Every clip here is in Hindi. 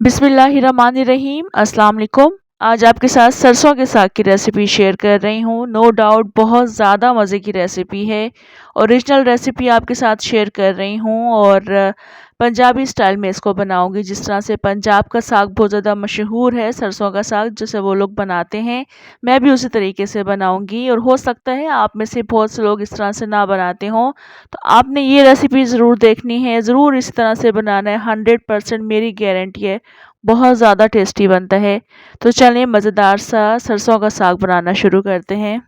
बिस्मिल्लाहिर्रहमानिर्रहीम अस्सलाम वालेकुम। आज आपके साथ सरसों के साग की रेसिपी शेयर कर रही हूँ। नो डाउट बहुत ज़्यादा मज़े की रेसिपी है। ओरिजिनल रेसिपी आपके साथ शेयर कर रही हूँ और पंजाबी स्टाइल में इसको बनाऊंगी। जिस तरह से पंजाब का साग बहुत ज़्यादा मशहूर है, सरसों का साग जैसे वो लोग बनाते हैं, मैं भी उसी तरीके से बनाऊंगी। और हो सकता है आप में से बहुत से लोग इस तरह से ना बनाते हों, तो आपने ये रेसिपी ज़रूर देखनी है, ज़रूर इस तरह से बनाना है। 100% मेरी गारंटी है, बहुत ज़्यादा टेस्टी बनता है। तो चलिए मज़ेदार सा सरसों का साग बनाना शुरू करते हैं।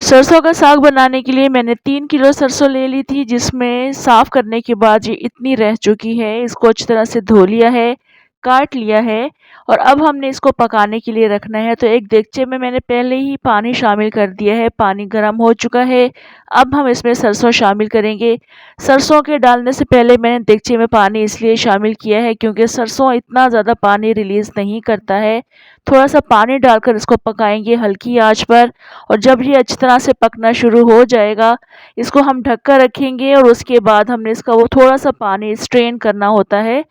सरसों का साग बनाने के लिए मैंने 3 किलो सरसों ले ली थी, जिसमें साफ़ करने के बाद ये इतनी रह चुकी है। इसको अच्छी तरह से धो लिया है, काट लिया है और अब हमने इसको पकाने के लिए रखना है। तो एक देगचे में मैंने पहले ही पानी शामिल कर दिया है, पानी गर्म हो चुका है। अब हम इसमें सरसों शामिल करेंगे। सरसों के डालने से पहले मैंने देगचे में पानी इसलिए शामिल किया है क्योंकि सरसों इतना ज़्यादा पानी रिलीज़ नहीं करता है। थोड़ा-सा पानी डालकर इसको पकाएँगे हल्की आँच पर और जब ये अच्छी तरह से पकना शुरू हो जाएगा, इसको हम ढक कर रखेंगे और उसके बाद हमने इसका वो थोड़ा-सा पानी स्ट्रेन करना होता है।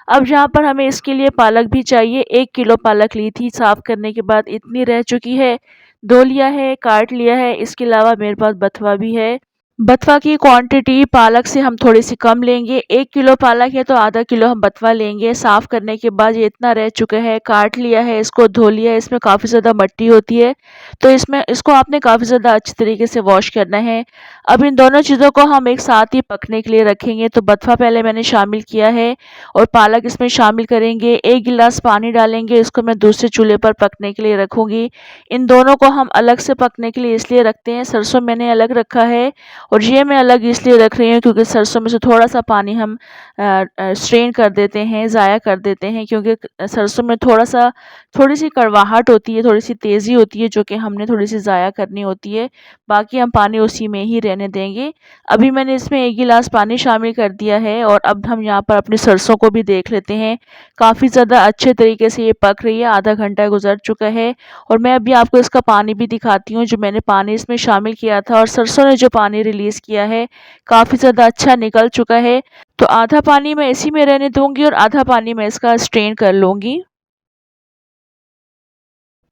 अब यहाँ पर हमें इसके लिए पालक भी चाहिए। 1 किलो पालक ली थी, साफ़ करने के बाद इतनी रह चुकी है, धो लिया है, काट लिया है। इसके अलावा मेरे पास बथुआ भी है। बथुआ की क्वांटिटी पालक से हम थोड़ी-सी कम लेंगे। 1 किलो पालक है तो आधा किलो हम बथुआ लेंगे। साफ़ करने के बाद ये इतना रह चुका है, काट लिया है, इसको धो लिया है। इसमें काफ़ी ज़्यादा मिट्टी होती है, तो इसको आपने काफ़ी ज़्यादा अच्छी तरीके से वॉश करना है। अब इन दोनों चीज़ों को हम एक साथ ही पकने के लिए रखेंगे। तो बथुआ पहले मैंने शामिल किया है और पालक इसमें शामिल करेंगे। 1 गिलास पानी डालेंगे, इसको मैं दूसरे चूल्हे पर पकने के लिए रखूँगी। इन दोनों को हम अलग से पकने के लिए इसलिए रखते हैं, सरसों मैंने अलग रखा है और ये मैं अलग इसलिए रख रही हूँ क्योंकि सरसों में से थोड़ा-सा पानी हम स्ट्रेन कर देते हैं, ज़ाया कर देते हैं, क्योंकि सरसों में थोड़ी-सी कड़वाहट होती है, थोड़ी-सी तेज़ी होती है, जो कि हमने थोड़ी-सी ज़ाया करनी होती है। बाकी हम पानी उसी में ही रहने देंगे। अभी मैंने इसमें 1 गिलास पानी शामिल कर दिया है और अब हम यहाँ पर अपनी सरसों को भी देख लेते हैं। काफ़ी ज़्यादा अच्छे तरीके से ये पक रही है, आधा घंटा गुज़र चुका है और मैं अभी आपको इसका पानी भी दिखाती हूँ, जो मैंने पानी इसमें शामिल किया था। और सरसों ने जो पानी रिलीज़ किया है, काफ़ी ज़्यादा अच्छा निकल चुका है। तो आधा पानी मैं इसी में रहने दूँगी और आधा पानी मैं इसका स्ट्रेन कर लूँगी।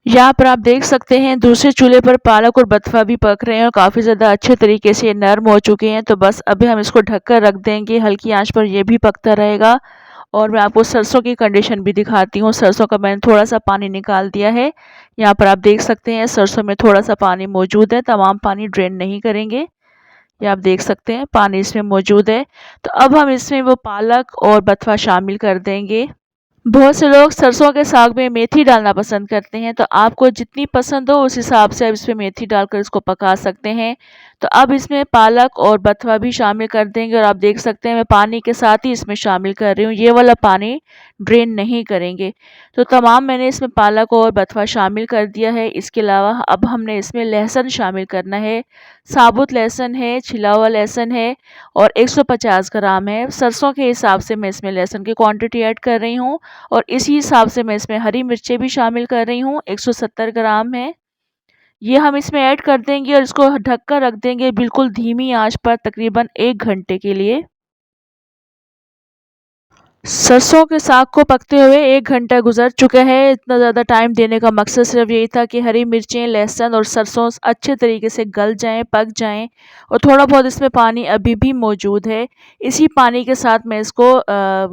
यहाँ पर आप देख सकते हैं दूसरे चूल्हे पर पालक और बथुआ भी पक रहे हैं और काफ़ी ज़्यादा अच्छे तरीके से ये नरम हो चुके हैं। तो बस अभी हम इसको ढक कर रख देंगे, हल्की आंच पर ये भी पकता रहेगा। और मैं आपको सरसों की कंडीशन भी दिखाती हूँ। सरसों का मैंने थोड़ा-सा पानी निकाल दिया है। यहाँ पर आप देख सकते हैं सरसों में थोड़ा-सा पानी मौजूद है, तमाम पानी ड्रेन नहीं करेंगे। ये आप देख सकते हैं पानी इसमें मौजूद है। तो अब हम इसमें वो पालक और बथुआ शामिल कर देंगे। बहुत से लोग सरसों के साग में मेथी डालना पसंद करते हैं, तो आपको जितनी पसंद हो उस हिसाब से आप इसमें मेथी डालकर इसको पका सकते हैं। तो अब इसमें पालक और बथुआ भी शामिल कर देंगे और आप देख सकते हैं मैं पानी के साथ ही इसमें शामिल कर रही हूँ, ये वाला पानी ड्रेन नहीं करेंगे। तो तमाम मैंने इसमें पालक और बथुआ शामिल कर दिया है। इसके अलावा अब हमने इसमें लहसुन शामिल करना है। साबुत लहसुन है, छिला हुआ लहसुन है और 150 ग्राम है। सरसों के हिसाब से मैं इसमें लहसुन की क्वांटिटी ऐड कर रही हूँ और इसी हिसाब से मैं इसमें हरी मिर्चें भी शामिल कर रही हूँ, 170 ग्राम है। ये हम इसमें ऐड कर देंगे और इसको ढक कर रख देंगे बिल्कुल धीमी आंच पर तकरीबन 1 घंटे के लिए। सरसों के साग को पकते हुए 1 घंटा गुजर चुका है। इतना ज़्यादा टाइम देने का मकसद सिर्फ यही था कि हरी मिर्चें, लहसुन और सरसों अच्छे तरीके से गल जाएँ, पक जाएँ और थोड़ा बहुत इसमें पानी अभी भी मौजूद है। इसी पानी के साथ मैं इसको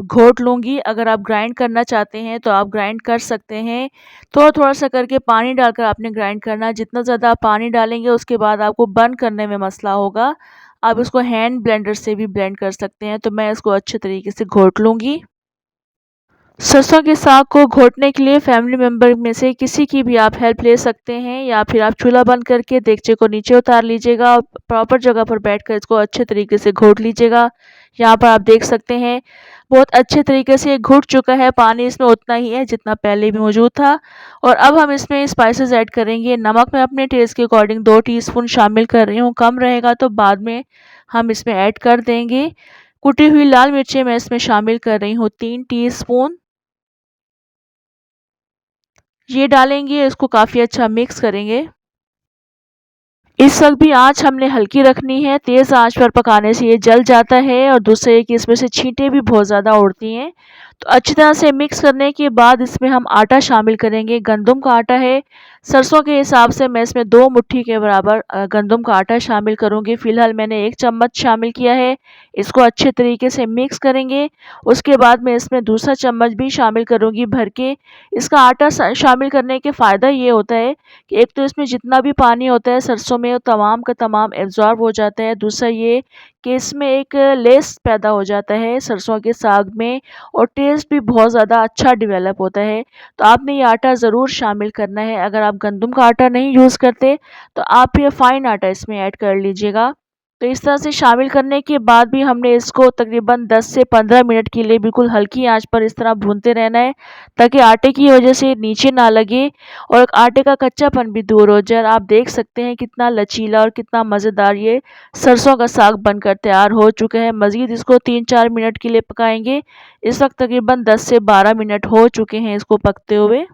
घोट लूँगी। अगर आप ग्राइंड करना चाहते हैं तो आप ग्राइंड कर सकते हैं। थोड़ा-थोड़ा सा करके पानी डालकर आपने ग्राइंड करना है। जितना ज़्यादा आप पानी डालेंगे उसके बाद आपको बंद करने में मसला होगा। आप इसको हैंड ब्लेंडर से भी ब्लेंड कर सकते हैं। तो मैं इसको अच्छे तरीके से घोट लूँगी। सरसों के साग को घोटने के लिए फैमिली मेंबर में से किसी की भी आप हेल्प ले सकते हैं या फिर आप चूल्हा बंद करके देगचे को नीचे उतार लीजिएगा और प्रॉपर जगह पर बैठकर इसको अच्छे तरीके से घोट लीजिएगा। यहाँ पर आप देख सकते हैं बहुत अच्छे तरीके से ये घुट चुका है, पानी इसमें उतना ही है जितना पहले भी मौजूद था। और अब हम इसमें स्पाइसेस ऐड करेंगे। नमक मैं अपने टेस्ट के अकॉर्डिंग 2 टीस्पून शामिल कर रही हूँ, कम रहेगा तो बाद में हम इसमें ऐड कर देंगे। कुटी हुई लाल मिर्चें मैं इसमें शामिल कर रही हूँ 3 टीस्पून। ये डालेंगे, इसको काफ़ी अच्छा मिक्स करेंगे। इस वक्त भी आँच हमने हल्की रखनी है, तेज़ आँच पर पकाने से ये जल जाता है और दूसरा ये कि इसमें से छींटे भी बहुत ज़्यादा उड़ती हैं। तो अच्छी तरह से मिक्स करने के बाद इसमें हम आटा शामिल करेंगे। गंदम का आटा है, सरसों के हिसाब से मैं इसमें 2 मुट्ठी के बराबर गंदम का आटा शामिल करूँगी। फ़िलहाल मैंने 1 चम्मच शामिल किया है। इसको अच्छे तरीके से मिक्स करेंगे। उसके बाद मैं इसमें दूसरा चम्मच भी शामिल करूँगी भर के। इसका आटा शामिल करने के फ़ायदा ये होता है कि एक तो इसमें जितना भी पानी होता है सरसों में, वो तमाम का तमाम एब्ज़ॉर्ब हो जाता है। दूसरा ये कि इसमें एक लेस पैदा हो जाता है सरसों के साग में, और टेस्ट भी बहुत ज़्यादा अच्छा डेवलप होता है। तो आपने ये आटा ज़रूर शामिल करना है। अगर आप गंदम का आटा नहीं यूज़ करते तो आप ये फ़ाइन आटा इसमें ऐड कर लीजिएगा। तो इस तरह से शामिल करने के बाद भी हमने इसको तकरीबन 10 से 15 मिनट के लिए बिल्कुल हल्की आंच पर इस तरह भूनते रहना है, ताकि आटे की वजह से नीचे ना लगे और आटे का कच्चापन भी दूर हो जाए। और आप देख सकते हैं कितना लचीला और कितना मज़ेदार ये सरसों का साग बनकर तैयार हो चुका है। मज़ीद इसको 3-4 मिनट के लिए पकाएंगे। इस वक्त तकरीबन 10 से 12 मिनट हो चुके हैं इसको पकते हुए।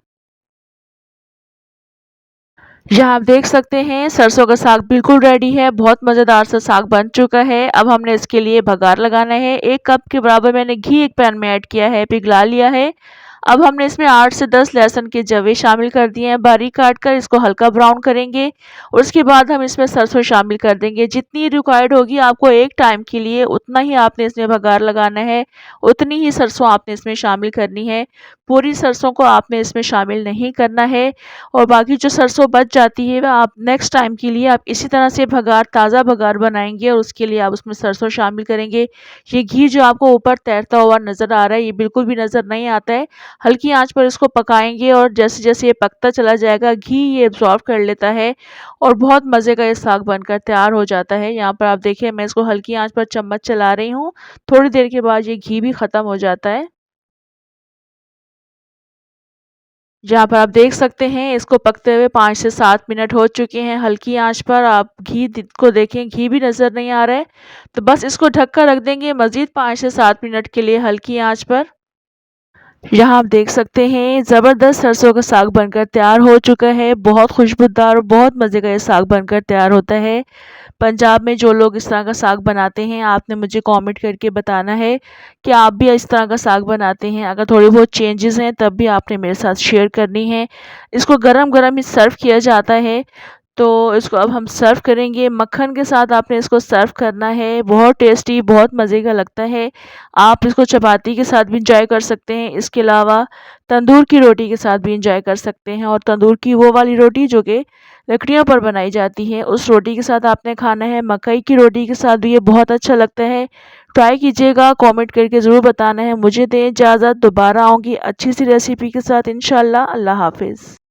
यहाँ आप देख सकते हैं सरसों का साग बिल्कुल रेडी है। बहुत मज़ेदार सा साग बन चुका है। अब हमने इसके लिए बघार लगाना है। 1 कप के बराबर मैंने घी एक पैन में ऐड किया है, पिघला लिया है। अब हमने इसमें 8 से 10 लहसुन के जवे शामिल कर दिए हैं बारीक काट कर, इसको हल्का ब्राउन करेंगे। और उसके बाद हम इसमें सरसों शामिल कर देंगे। जितनी रिक्वायर्ड होगी आपको एक टाइम के लिए, उतना ही आपने इसमें बघार लगाना है, उतनी ही सरसों आपने इसमें शामिल करनी है। पूरी सरसों को आपने इसमें शामिल नहीं करना है। और बाकी जो सरसों बच जाती है वह आप नेक्स्ट टाइम के लिए आप इसी तरह से बघार, ताज़ा बघार बनाएंगे और उसके लिए आप उसमें सरसों शामिल करेंगे। ये घी जो आपको ऊपर तैरता हुआ नज़र आ रहा है, ये बिल्कुल भी नज़र नहीं आता है। हल्की आंच पर इसको पकाएंगे और जैसे-जैसे ये पकता चला जाएगा, घी ये एब्ज़ॉर्ब कर लेता है और बहुत मज़े का ये साग बनकर तैयार हो जाता है। यहाँ पर आप देखिए मैं इसको हल्की आंच पर चम्मच चला रही हूँ। थोड़ी देर के बाद ये घी भी ख़त्म हो जाता है। जहाँ पर आप देख सकते हैं इसको पकते हुए 5 से 7 मिनट हो चुके हैं। हल्की आंच पर आप को देखें, घी भी नज़र नहीं आ रहा है। तो बस इसको ढक कर रख देंगे मज़ीद 5 से 7 मिनट के लिए हल्की आंच पर। यहाँ आप देख सकते हैं ज़बरदस्त सरसों का साग बनकर तैयार हो चुका है। बहुत खुशबूदार और बहुत मज़े का ये साग बनकर तैयार होता है। पंजाब में जो लोग इस तरह का साग बनाते हैं, आपने मुझे कमेंट करके बताना है कि आप भी इस तरह का साग बनाते हैं। अगर थोड़ी बहुत चेंजेस हैं तब भी आपने मेरे साथ शेयर करनी है। इसको गरम-गरम ही सर्व किया जाता है। तो इसको अब हम सर्व करेंगे। मक्खन के साथ आपने इसको सर्व करना है। बहुत टेस्टी, बहुत मज़े का लगता है। आप इसको चपाती के साथ भी एंजॉय कर सकते हैं। इसके अलावा तंदूर की रोटी के साथ भी एंजॉय कर सकते हैं, और तंदूर की वो वाली रोटी जो कि लकड़ियों पर बनाई जाती है, उस रोटी के साथ आपने खाना है। मकई की रोटी के साथ भी ये बहुत अच्छा लगता है। ट्राई कीजिएगा, कमेंट करके ज़रूर बताना है। मुझे दें इजाज़त, दोबारा आऊँगी अच्छी सी रेसिपी के साथ इंशाअल्लाह। अल्लाह हाफ़िज़।